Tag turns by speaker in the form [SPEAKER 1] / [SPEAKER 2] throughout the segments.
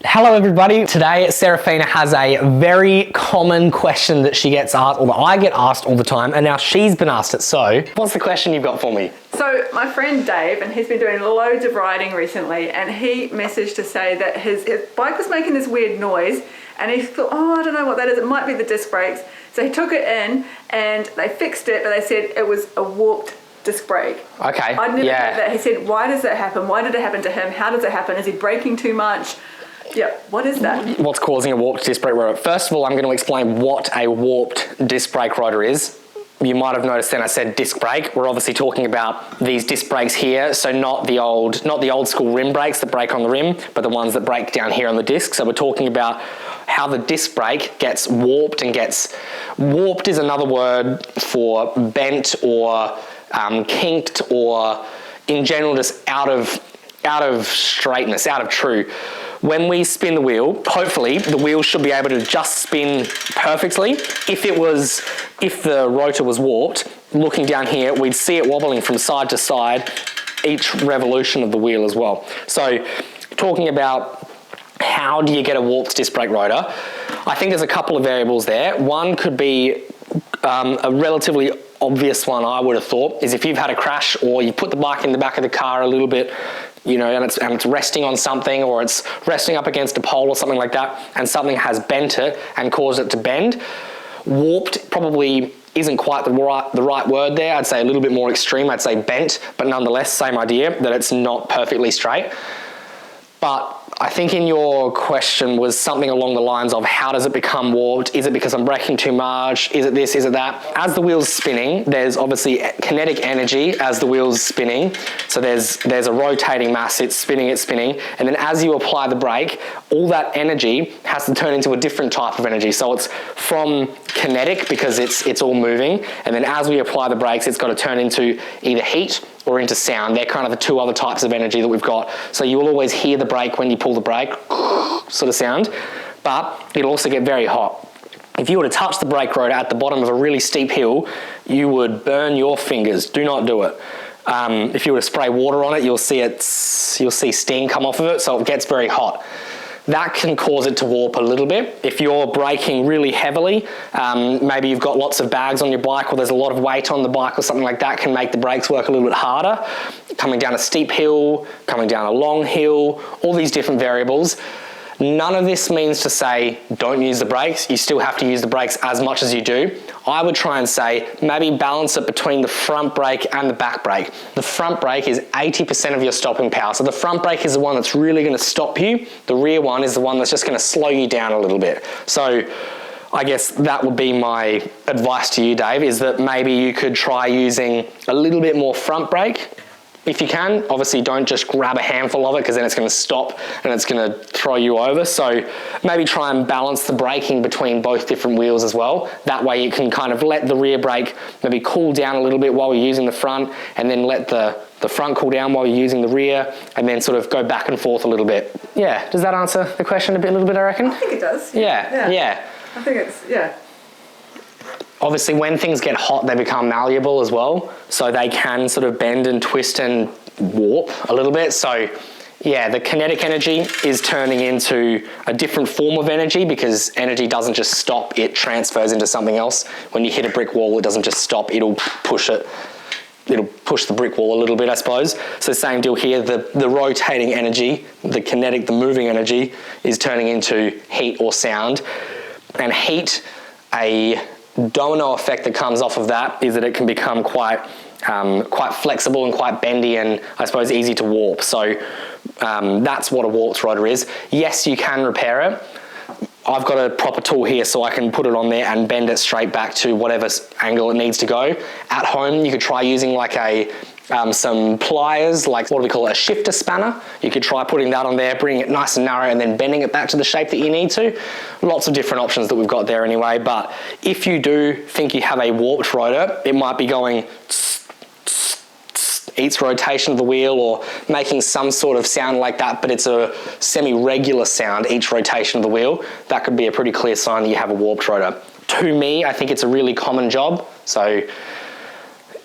[SPEAKER 1] Hello everybody. Today Serafina has a very common question that she gets asked, or that I get asked all the time, and now she's been asked it. So, what's the question you've got for me?
[SPEAKER 2] So my friend Dave, and he's been doing loads of riding recently, and he messaged to say that his bike was making this weird noise, and he thought, oh, I don't know what that is, it might be the disc brakes. So he took it in and they fixed it, but they said it was a warped disc brake.
[SPEAKER 1] Okay,
[SPEAKER 2] I'd never heard that. He said, why does that happen? Why did it happen to him? How does it happen? Is he braking too much? Yeah, what is that?
[SPEAKER 1] What's causing a warped disc brake rotor? First of all, I'm going to explain what a warped disc brake rotor is. You might have noticed then I said disc brake. We're obviously talking about these disc brakes here, so not the old school rim brakes that brake on the rim, but the ones that brake down here on the disc. So we're talking about how the disc brake gets warped and warped is another word for bent or kinked, or in general just out of straightness, out of true. When we spin the wheel, hopefully the wheel should be able to just spin perfectly. If the rotor was warped, looking down here, we'd see it wobbling from side to side each revolution of the wheel as well. So talking about how do you get a warped disc brake rotor, I think there's a couple of variables there. One could be a relatively obvious one, I would have thought, is if you've had a crash or you put the bike in the back of the car a little bit, you know, and it's resting on something, or it's resting up against a pole or something like that, and something has bent it and caused it to bend. Warped probably isn't quite the right word there. I'd say a little bit more extreme. I'd say bent, but nonetheless, same idea, that it's not perfectly straight. But I think in your question was something along the lines of how does it become warped? Is it because I'm braking too much? Is it this? Is it that? As the wheel's spinning, there's obviously kinetic energy as the wheel's spinning. So there's a rotating mass, it's spinning, and then as you apply the brake, all that energy has to turn into a different type of energy. So it's from kinetic because it's all moving, and then as we apply the brakes, it's got to turn into either heat or into sound. They're kind of the two other types of energy that we've got. So you will always hear the brake when you pull the brake, sort of sound, but it'll also get very hot. If you were to touch the brake rotor at the bottom of a really steep hill, you would burn your fingers. Do not do it. If you were to spray water on it, you'll see steam come off of it, so it gets very hot. That can cause it to warp a little bit. If you're braking really heavily, maybe you've got lots of bags on your bike, or there's a lot of weight on the bike or something like that, can make the brakes work a little bit harder. Coming down a steep hill, coming down a long hill, all these different variables. None of this means to say don't use the brakes. You still have to use the brakes as much as you do. I would try and say maybe balance it between the front brake and the back brake. The front brake is 80% of your stopping power. So the front brake is the one that's really going to stop you. The rear one is the one that's just going to slow you down a little bit. So I guess that would be my advice to you, Dave, is that maybe you could try using a little bit more front brake. If you can, obviously don't just grab a handful of it, because then it's going to stop and it's going to throw you over. So maybe try and balance the braking between both different wheels as well. That way you can kind of let the rear brake maybe cool down a little bit while you're using the front, and then let the front cool down while you're using the rear, and then sort of go back and forth a little bit. Yeah, does that answer the question a little bit, I reckon?
[SPEAKER 2] I think it does.
[SPEAKER 1] Yeah.
[SPEAKER 2] I think it's, yeah.
[SPEAKER 1] Obviously, when things get hot, they become malleable as well. So they can sort of bend and twist and warp a little bit. So yeah, the kinetic energy is turning into a different form of energy, because energy doesn't just stop, it transfers into something else. When you hit a brick wall, it doesn't just stop, it'll push it. It'll push the brick wall a little bit, I suppose. So same deal here, the rotating energy, the kinetic, the moving energy is turning into heat or sound. And heat, a domino effect that comes off of that is that it can become quite flexible and quite bendy, and I suppose easy to warp. So that's what a warped rotor is. Yes, you can repair it. I've got a proper tool here, so I can put it on there and bend it straight back to whatever angle it needs to go. At home, you could try using like some pliers, like what do we call it, a shifter spanner. You could try putting that on there, bringing it nice and narrow, and then bending it back to the shape that you need to. Lots of different options that we've got there anyway, but if you do think you have a warped rotor, it might be going each rotation of the wheel, or making some sort of sound like that, but it's a semi-regular sound each rotation of the wheel. That could be a pretty clear sign that you have a warped rotor. To me, I think it's a really common job, so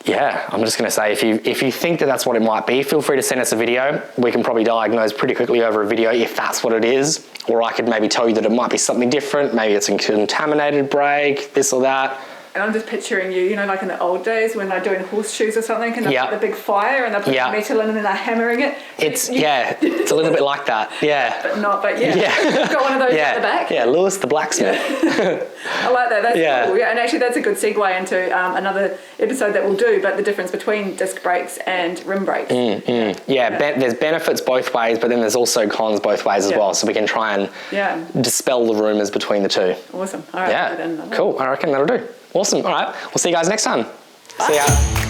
[SPEAKER 1] yeah, I'm just going to say, if you think that that's what it might be, feel free to send us a video. We can probably diagnose pretty quickly over a video if that's what it is. Or I could maybe tell you that it might be something different. Maybe it's a contaminated brake, this or that.
[SPEAKER 2] And I'm just picturing you, like in the old days when they're doing horseshoes or something, and they've got the big fire and they're putting metal in and then they're hammering it.
[SPEAKER 1] It's a little bit like that. Yeah.
[SPEAKER 2] But you've got one of those at the back.
[SPEAKER 1] Yeah, Lewis the blacksmith.
[SPEAKER 2] I like that. That's cool. Yeah, and actually that's a good segue into another episode that we'll do, but the difference between disc brakes and rim brakes.
[SPEAKER 1] There's benefits both ways, but then there's also cons both ways as well. So we can try and dispel the rumours between the two.
[SPEAKER 2] Awesome. All right.
[SPEAKER 1] Yeah. Cool. I reckon that'll do. Awesome. All right. We'll see you guys next time. Bye. See ya.